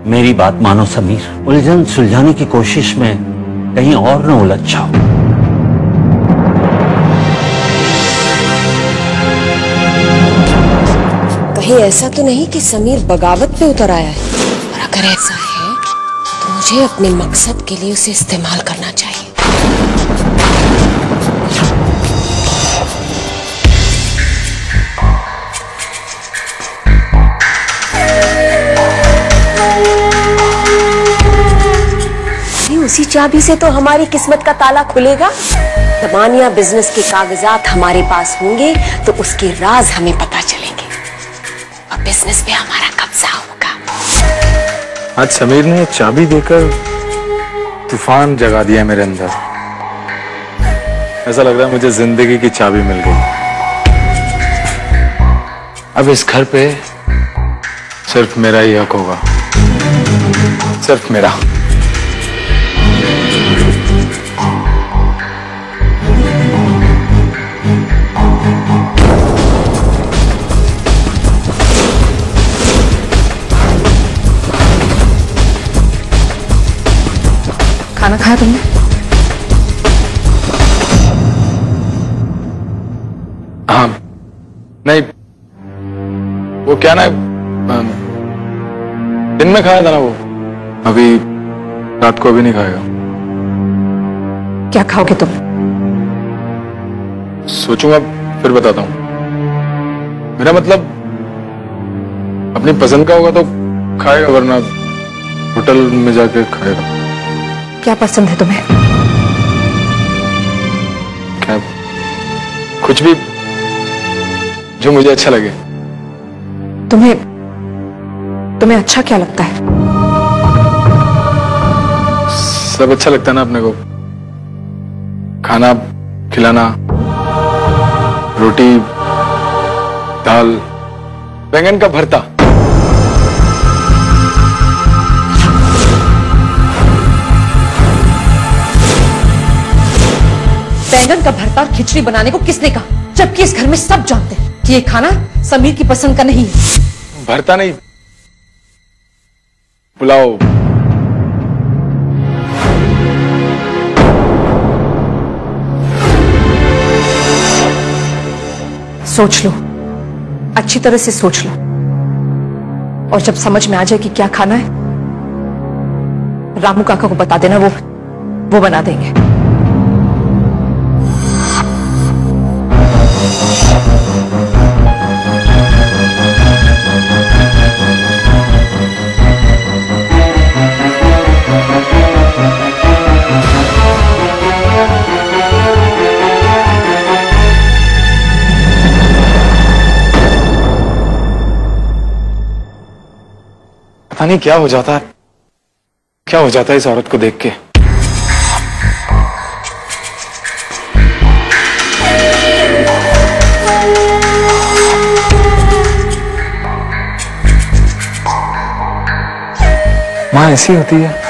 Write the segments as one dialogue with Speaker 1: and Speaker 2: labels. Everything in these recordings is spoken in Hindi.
Speaker 1: मेरी बात मानो समीर, उलझन सुलझाने की कोशिश में कहीं और न उलझ जाओ।
Speaker 2: कहीं ऐसा तो नहीं कि समीर बगावत पे उतर आया है? और अगर ऐसा है तो मुझे अपने मकसद के लिए उसे इस्तेमाल करना चाहिए। उसी चाबी से तो हमारी किस्मत का ताला खुलेगा। दमानिया बिजनेस के कागजात हमारे पास होंगे तो उसके राज हमें पता चलेंगे और बिजनेस पे हमारा कब्जा होगा।
Speaker 3: आज समीर ने चाबी देकर तूफान जगा दिया मेरे अंदर। ऐसा लग रहा है मुझे जिंदगी की चाबी मिल गई। अब इस घर पे सिर्फ मेरा ही हक होगा, सिर्फ मेरा।
Speaker 2: खाना खाया तुमने?
Speaker 3: हाँ, नहीं वो क्या ना, दिन में खाया था ना वो, अभी रात को भी नहीं खाएगा।
Speaker 2: क्या खाओगे तुम?
Speaker 3: सोचूंगा फिर बताता हूँ। मेरा मतलब अपनी पसंद का होगा तो खाएगा, वरना होटल में जाके खाएगा।
Speaker 2: क्या पसंद है तुम्हें?
Speaker 3: क्या? कुछ भी जो मुझे अच्छा लगे।
Speaker 2: तुम्हें अच्छा क्या लगता है?
Speaker 3: सब अच्छा लगता है ना अपने को। खाना खिलाना, रोटी, दाल, बैंगन का भरता।
Speaker 2: बैंगन का भरता और खिचड़ी बनाने को किसने कहा? जबकि इस घर में सब जानते हैं कि ये खाना समीर की पसंद का नहीं है।
Speaker 3: भरता नहीं, पुलाव।
Speaker 2: सोच लो, अच्छी तरह से सोच लो, और जब समझ में आ जाए कि क्या खाना है, रामू काका को बता देना, वो बना देंगे।
Speaker 3: पता नहीं क्या हो जाता है, क्या हो जाता है इस औरत को देख के। माँ ऐसी होती है।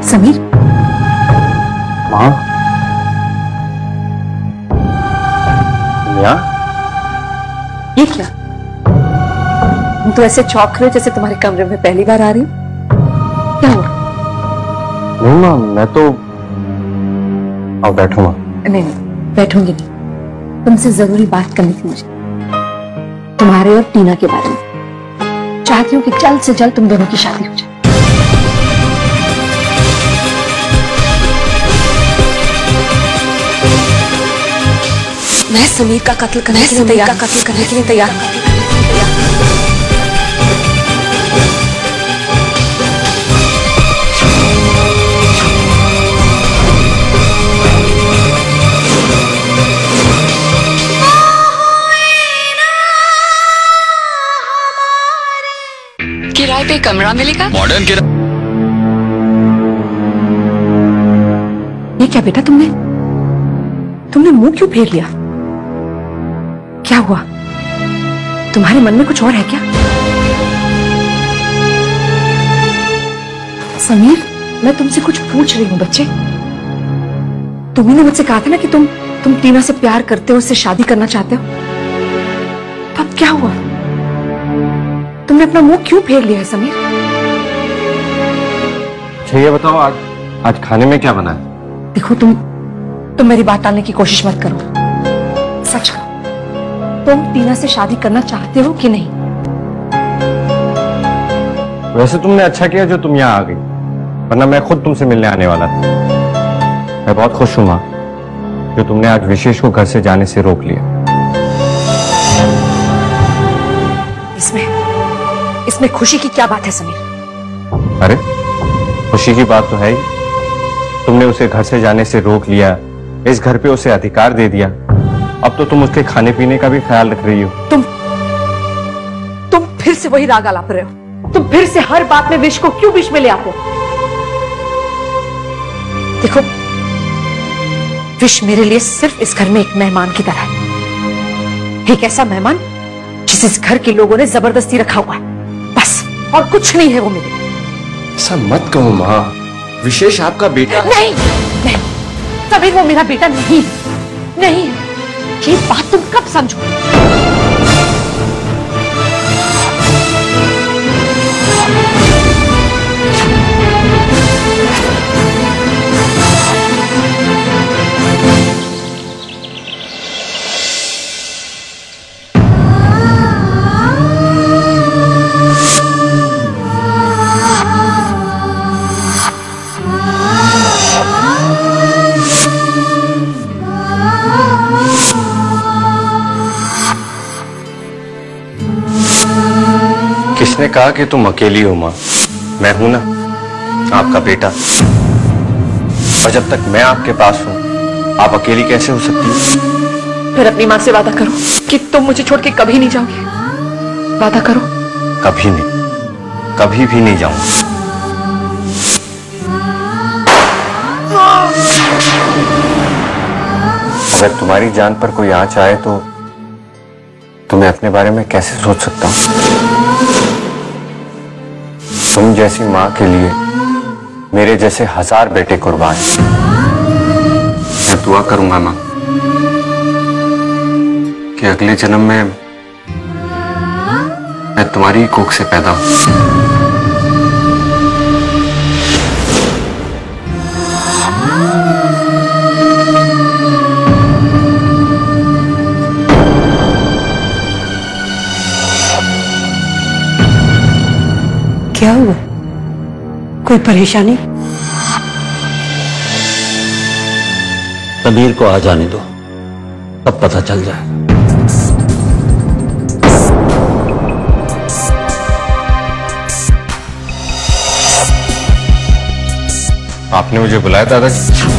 Speaker 2: समीर,
Speaker 1: माँ,
Speaker 2: ये क्या? तुम तो ऐसे चौंक रहे हो जैसे तुम्हारे कमरे में पहली बार आ रही हूं। क्या हुआ?
Speaker 1: नहीं माँ, मैं तो आओ बैठो माँ।
Speaker 2: नहीं, बैठूंगी नहीं। तुमसे जरूरी बात करनी थी मुझे, तुम्हारे और टीना के बारे में। चाहती हूँ कि जल्द से जल्द तुम दोनों की शादी हो जाए। मैं समीर का कत्ल करने के लिए तैयार हूं।
Speaker 4: किराए पे कमरा मिलेगा?
Speaker 3: मॉडर्न किराया।
Speaker 2: ये क्या बेटा, तुमने मुंह क्यों फेर लिया? क्या हुआ? तुम्हारे मन में कुछ और है क्या? समीर, मैं तुमसे कुछ पूछ रही हूं बच्चे। तुम्ही ने मुझसे कहा था ना कि तुम टीना से प्यार करते हो, उससे शादी करना चाहते हो। तो अब क्या हुआ? तुमने अपना मुंह क्यों फेर लिया है समीर?
Speaker 4: अच्छा ये बताओ, आज खाने में क्या बना है?
Speaker 2: देखो तुम मेरी बात टालने की कोशिश मत करो, सच करो, तुम टीना से शादी करना चाहते हो कि नहीं?
Speaker 4: वैसे तुमने अच्छा किया जो तुम यहाँ आ गई, वरना मैं खुद तुमसे मिलने आने वाला था। मैं बहुत खुश हूं मां जो तुमने आज विशेष को घर से जाने से रोक लिया।
Speaker 2: इसमें खुशी की क्या बात है समीर?
Speaker 4: अरे खुशी की बात तो है ही, तुमने उसे घर से जाने से रोक लिया, इस घर पे उसे अधिकार दे दिया, अब तो तुम उसके खाने पीने का भी ख्याल रख रही हो।
Speaker 2: तुम फिर से वही राग आलाप रहे हो। तुम फिर से हर बात में विश को क्यों बीच में ले आते हो? देखो, विश मेरे लिए सिर्फ इस घर में एक मेहमान की तरह है, एक ऐसा मेहमान जिसे इस घर के लोगों ने जबरदस्ती रखा हुआ है, बस, और कुछ नहीं है वो मेरे लिए।
Speaker 4: ऐसा मत कहो मां, विशेष आपका बेटा।
Speaker 2: नहीं नहीं समीर, वो मेरा बेटा नहीं है। ये बात तुम कब समझो?
Speaker 4: किसने कहा कि तुम अकेली हो मां? मैं हूं ना, आपका बेटा। और जब तक मैं आपके पास हूं, आप अकेली कैसे हो सकती हो?
Speaker 2: फिर अपनी मां से वादा करो कि तुम मुझे छोड़ के कभी नहीं जाओगे। वादा करो।
Speaker 4: कभी नहीं, कभी भी नहीं जाऊंगा। अगर तुम्हारी जान पर कोई आंच आए तो मैं अपने बारे में कैसे सोच सकता हूं? तुम जैसी मां के लिए मेरे जैसे 1000 बेटे कुर्बान। मैं दुआ करूंगा मां कि अगले जन्म में मैं तुम्हारी कोख से पैदा हूं।
Speaker 5: क्या हुआ? कोई परेशानी?
Speaker 1: समीर को आ जाने दो, तब पता चल जाए।
Speaker 4: आपने मुझे बुलाया दादाजी?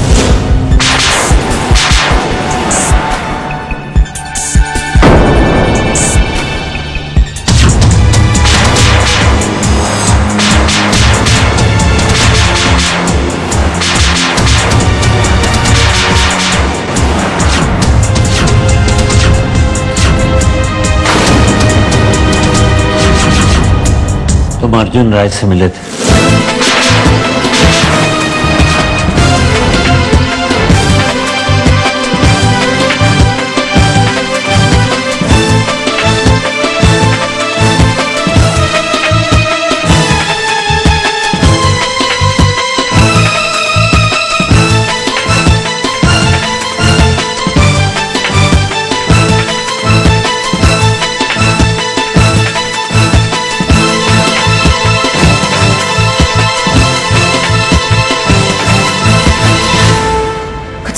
Speaker 1: तुम अर्जुन राय से मिले थे?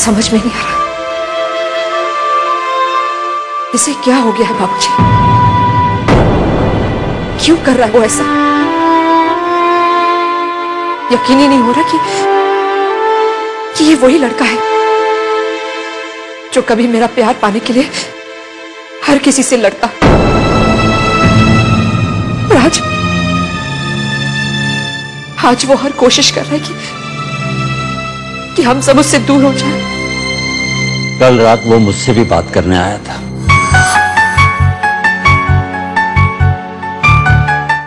Speaker 2: समझ में नहीं आ रहा इसे क्या हो गया है बाबूजी। क्यों कर रहा है वो ऐसा? यकीन ही नहीं हो रहा कि ये वही लड़का है जो कभी मेरा प्यार पाने के लिए हर किसी से लड़ता, और आज वो हर कोशिश कर रहा है कि हम सब उससे दूर हो जाएं।
Speaker 1: कल रात वो मुझसे भी बात करने आया था।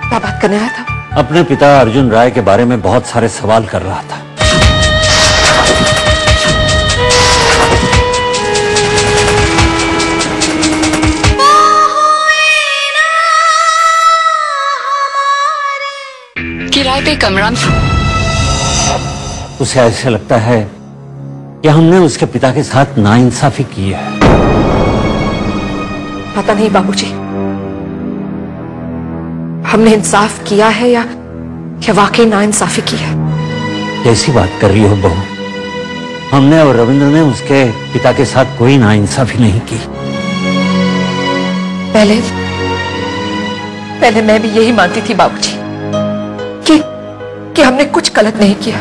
Speaker 2: क्या बात करने आया था?
Speaker 1: अपने पिता अर्जुन राय के बारे में बहुत सारे सवाल कर रहा था।
Speaker 5: कमरान,
Speaker 1: उसे ऐसे लगता है कि हमने उसके पिता के साथ नाइंसाफी की है।
Speaker 2: पता नहीं बाबूजी, हमने इंसाफ किया है या वाकई नाइंसाफी की है।
Speaker 1: कैसी बात कर रही हो बहू? हमने और रविंद्र ने उसके पिता के साथ कोई नाइंसाफी नहीं की।
Speaker 2: पहले मैं भी यही मानती थी बाबूजी कि हमने कुछ गलत नहीं किया,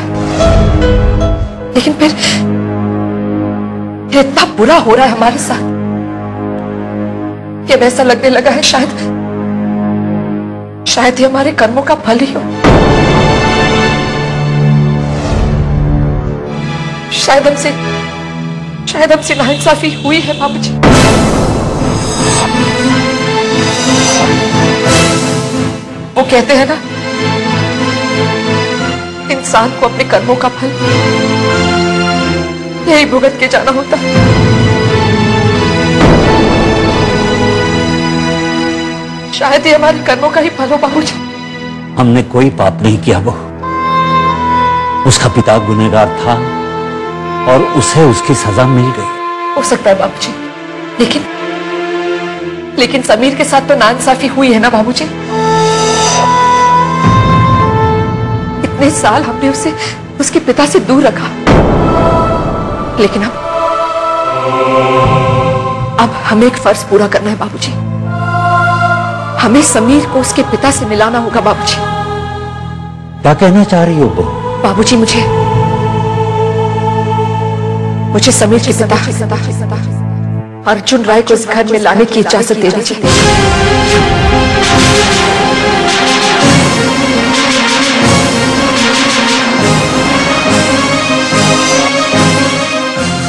Speaker 2: लेकिन फिर इतना बुरा हो रहा है हमारे साथ कि ऐसा लगने लगा है शायद ये हमारे कर्मों का फल ही हो। शायद हमसे नाइंसाफी हुई है बाबूजी। वो कहते हैं ना, इंसान को अपने कर्मों का फल यही भुगत के जाना होता है। शायद ये हमारे कर्मों का ही फल हो बाबूजी।
Speaker 1: हमने कोई पाप नहीं किया बहू। उसका पिता गुनहगार था और उसे उसकी सजा मिल गई।
Speaker 2: हो सकता है बाबूजी, लेकिन समीर के साथ तो नाइंसाफी हुई है ना बाबूजी। इतने साल हमने उसे उसके पिता से दूर रखा, लेकिन अब हमें एक फर्ज पूरा करना है बाबूजी। हमें समीर को उसके पिता से मिलाना होगा बाबूजी।
Speaker 1: क्या कहना चाह रही हो बहू?
Speaker 2: बाबूजी, मुझे समीर के पिता अर्जुन राय को इस घर में लाने की इजाजत दे दीजिए।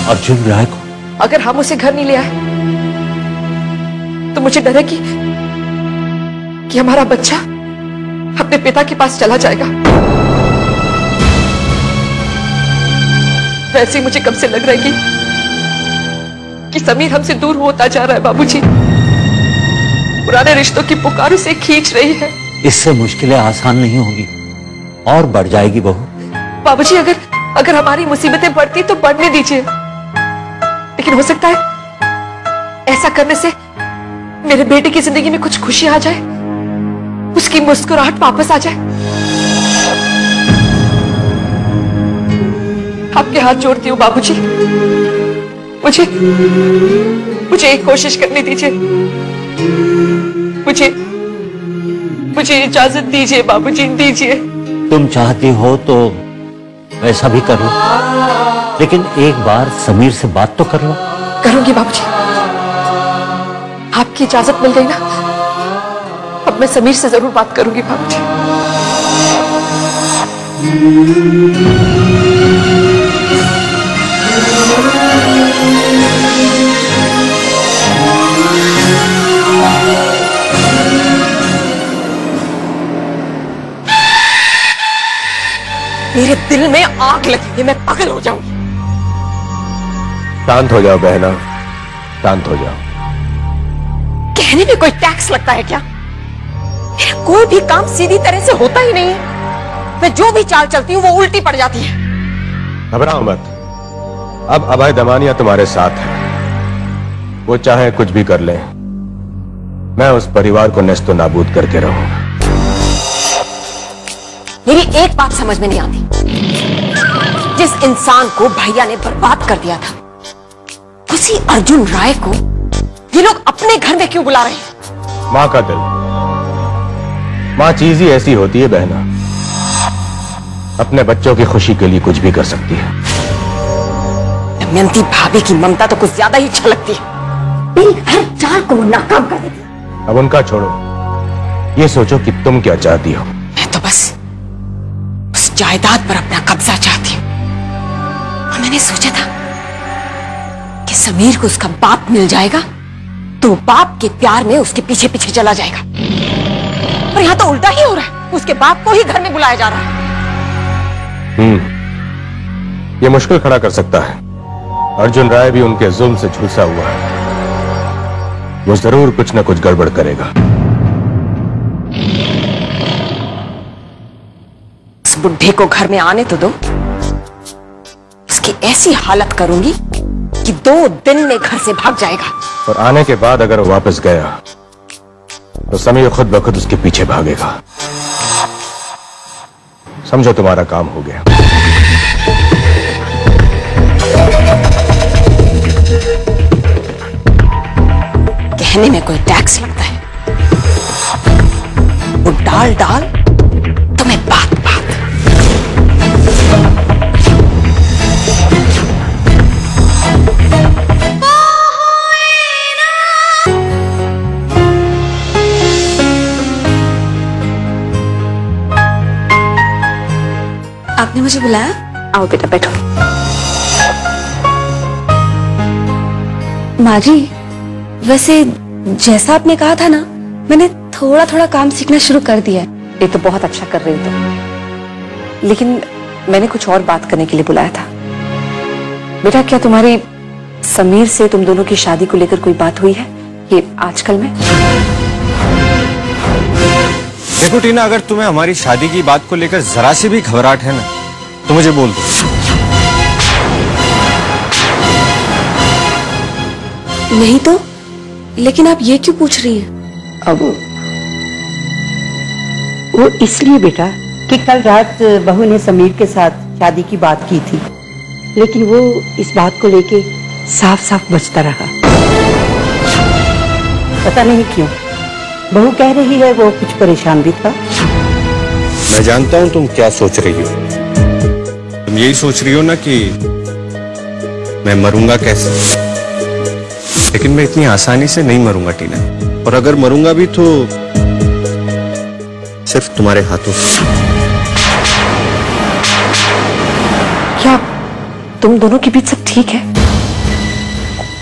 Speaker 1: अर्जुन राय को?
Speaker 2: अगर हम उसे घर नहीं ले आए तो मुझे डर है कि हमारा बच्चा अपने पिता के पास चला जाएगा। वैसे ही मुझे कब से लग रहा है कि समीर हमसे दूर होता जा रहा है बाबूजी। पुराने रिश्तों की पुकार उसे खींच रही है।
Speaker 1: इससे मुश्किलें आसान नहीं होगी और बढ़ जाएगी बहू।
Speaker 2: बाबूजी, अगर हमारी मुसीबतें बढ़ती तो बढ़ने दीजिए, लेकिन हो सकता है ऐसा करने से मेरे बेटे की जिंदगी में कुछ खुशी आ जाए, उसकी मुस्कुराहट वापस आ जाए। आपके हाथ जोड़ती हूँ बाबूजी, मुझे एक कोशिश करने दीजिए। मुझे इजाजत दीजिए बाबूजी, दीजिए।
Speaker 1: तुम चाहती हो तो ऐसा भी कर लो, लेकिन एक बार समीर से बात तो कर लो।
Speaker 2: करूंगी बाबूजी, आपकी इजाजत मिल गई ना, अब मैं समीर से जरूर बात करूंगी बाबूजी। मेरे दिल में आग लगी है, मैं पागल हो जाऊंगी।
Speaker 4: शांत हो जाओ बहना, शांत हो जाओ।
Speaker 2: कहने में कोई टैक्स लगता है क्या? मेरा कोई भी काम सीधी तरह से होता ही नहीं है। मैं जो भी चाल चलती हूँ वो उल्टी पड़ जाती है।
Speaker 4: घबराओ मत, अब अभय दमानिया तुम्हारे साथ है। वो चाहे कुछ भी कर ले, मैं उस परिवार को नेस्तो नाबूद करके रहूंगा।
Speaker 2: मेरी एक बात समझ में नहीं आती, जिस इंसान को भैया ने बर्बाद कर दिया था, उसी अर्जुन राय को ये लोग अपने घर में क्यों बुला रहे हैं?
Speaker 4: मां का दिल, मां चीज ही ऐसी होती है बहना, अपने बच्चों की खुशी के लिए कुछ भी कर सकती है।
Speaker 2: दमयंती भाभी की ममता तो कुछ ज्यादा ही छलकती है। मेरी हर चाल को वो नाकाम कर देती है।
Speaker 4: अब उनका छोड़ो, ये सोचो कि तुम क्या चाहती हो।
Speaker 2: मैं तो बस उस जायदाद पर अपना कब्जा चाहती हूँ। और मैंने सोचा था कि समीर को उसका बाप मिल जाएगा तो बाप के प्यार में उसके पीछे पीछे चला जाएगा, पर यहां तो उल्टा ही हो रहा है। उसके बाप को ही घर में बुलाया जा रहा है।
Speaker 4: ये मुश्किल खड़ा कर सकता है। अर्जुन राय भी उनके जुल्म से झुलसा हुआ है, वो जरूर कुछ न कुछ गड़बड़ करेगा।
Speaker 2: बुढ़े को घर में आने तो दो, इसकी ऐसी हालत करूंगी कि 2 दिन में घर से भाग जाएगा।
Speaker 6: और आने के बाद अगर वो वापस गया तो समीर खुद ब खुद उसके पीछे भागेगा। समझो तुम्हारा काम हो गया।
Speaker 2: कहने में कोई टैक्स लगता है, वो डाल डाल तुम्हें बात बात। आपने मुझे बुलाया? आओ बेटा बैठो। माँ जी, वैसे जैसा आपने कहा था ना, मैंने थोड़ा थोड़ा काम सीखना शुरू कर दिया है। ये तो बहुत अच्छा कर रही हो तुम, लेकिन मैंने कुछ और बात करने के लिए बुलाया था। बेटा, क्या तुम्हारी समीर से तुम दोनों की शादी को लेकर कोई बात हुई है ये आजकल में?
Speaker 4: देखो टीना, अगर तुम्हें हमारी शादी की बात को लेकर जरा सी भी घबराहट है ना, तो मुझे बोल दो।
Speaker 2: नहीं तो, लेकिन आप ये क्यों पूछ रही हैं?
Speaker 5: अब वो इसलिए बेटा कि कल रात बहू ने समीर के साथ शादी की बात की थी, लेकिन वो इस बात को लेके साफ साफ बचता रहा। पता नहीं क्यों, बहू कह रही है वो कुछ परेशान भी था।
Speaker 4: मैं जानता हूं तुम क्या सोच रही हो। तुम यही सोच रही हो ना कि मैं मरूंगा कैसे, लेकिन मैं इतनी आसानी से नहीं मरूंगा टीना, और अगर मरूंगा भी तो सिर्फ तुम्हारे हाथों से।
Speaker 2: क्या तुम दोनों के बीच सब ठीक है?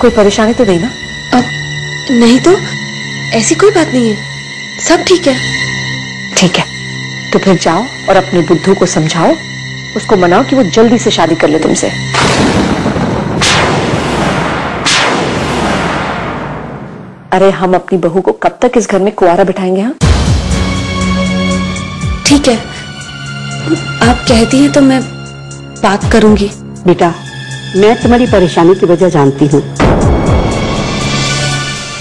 Speaker 2: कोई परेशानी तो नहीं ना? अब नहीं तो, ऐसी कोई बात नहीं है, सब ठीक है। ठीक है, तो फिर जाओ और अपने बुद्धू को समझाओ, उसको मनाओ कि वो जल्दी से शादी कर ले तुमसे। अरे हम अपनी बहू को कब तक इस घर में कुंवारा बिठाएंगे? हाँ ठीक है, आप कहती हैं तो मैं बात करूंगी।
Speaker 5: बेटा, मैं तुम्हारी परेशानी की वजह जानती हूँ,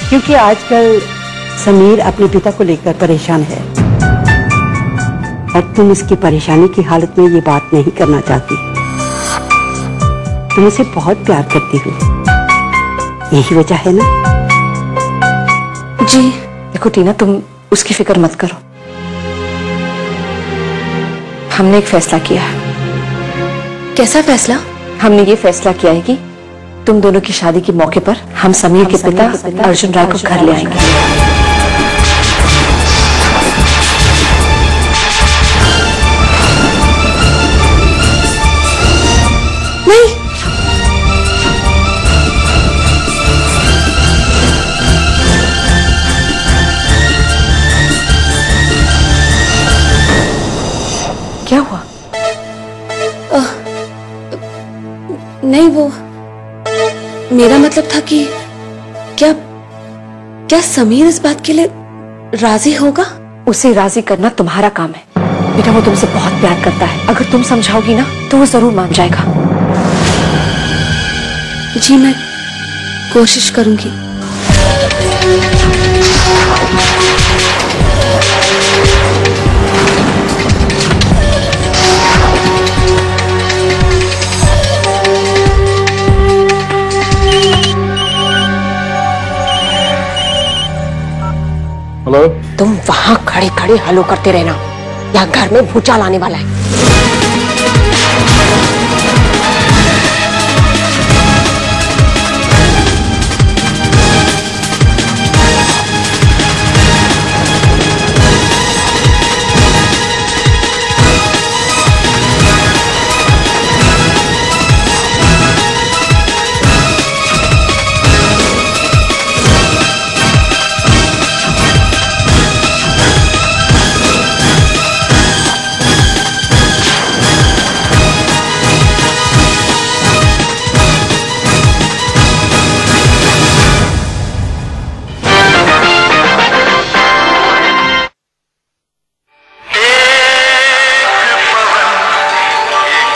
Speaker 5: क्योंकि आजकल समीर अपने पिता को लेकर परेशान है और तुम इसकी परेशानी की हालत में ये बात नहीं करना चाहती। तुम उसे बहुत प्यार करती हो, यही वजह है ना?
Speaker 2: जी देखो टीना, तुम उसकी फिक्र मत करो। हमने एक फैसला किया है। कैसा फैसला? हमने ये फैसला किया है कि तुम दोनों की शादी के मौके पर हम समीर के पिता अर्जुन राय को घर ले आएंगे। नहीं, क्या हुआ? नहीं, वो मेरा मतलब था कि क्या समीर इस बात के लिए राजी होगा? उसे राजी करना तुम्हारा काम है बेटा, वो तुमसे बहुत प्यार करता है। अगर तुम समझाओगी ना तो वो जरूर मान जाएगा। जी मैं कोशिश करूंगी।
Speaker 3: हेलो,
Speaker 2: तुम वहां खड़े खड़े हलो करते रहना, या घर में भूचाल आने वाला है।